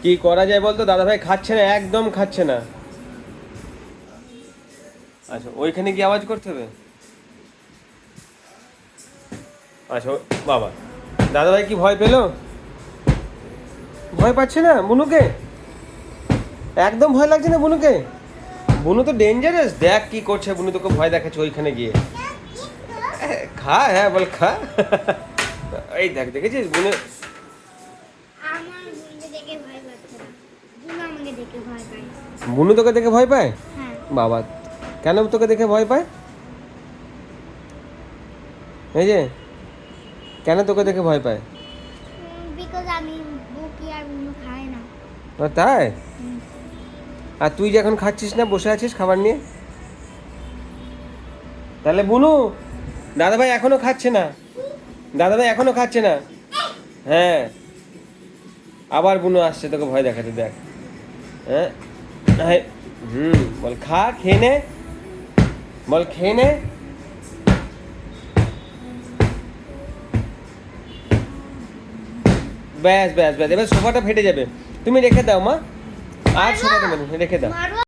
কি করা যায় বলতো? দাদাভাই খাচ্ছে না, একদম খাচ্ছে না। আচ্ছা, ওইখানে কি আওয়াজ করতে হবে? আচ্ছা বাবা, দাদাভাই কি ভয় পেলো? ভয় পাচ্ছে না বুনুকে? একদম ভয় লাগছে না বুনুকে? বুনু তো ডেঞ্জারাস, দেখ কি করছে বুনু, তোকে ভয় দেখাচ্ছে ওইখানে গিয়ে। খা, হ্যাঁ বল খা। এই দেখ, দেখেছিস বুনু? আমার বুনকে দেখে ভয় পাচ্ছে না, বুনু আমাকে দেখে ভয় পায়। বুনু তোকে দেখে ভয় পায়? হ্যাঁ। বাবা, কেন তোকে দেখে ভয় পায়? এই যে, কেন তোকে দেখে ভয় পায়? বিকজ আমি বুকি আর বুনু খায় না। ও তাই? হুম। আর তুই যে এখন খাচ্ছিস না, বসে আছিস খাবার নিয়ে, তাহলে বুনু দাদাভাই এখনো খাচ্ছে না, দাদাভাই এখনো খাচ্ছে না। হ্যাঁ, আবার বুনু আসছে তোকে ভয় দেখাতে, দেখ। হ্যাঁ, হ্যাঁ, বল খা, খেয়ে নে, বল খেয়ে নে। ব্যাস ব্যাস ব্যাস, এবার সোফাটা ফেটে যাবে, তুমি রেখে দাও মা, আর সোফাটা রেখে দাও। মারো।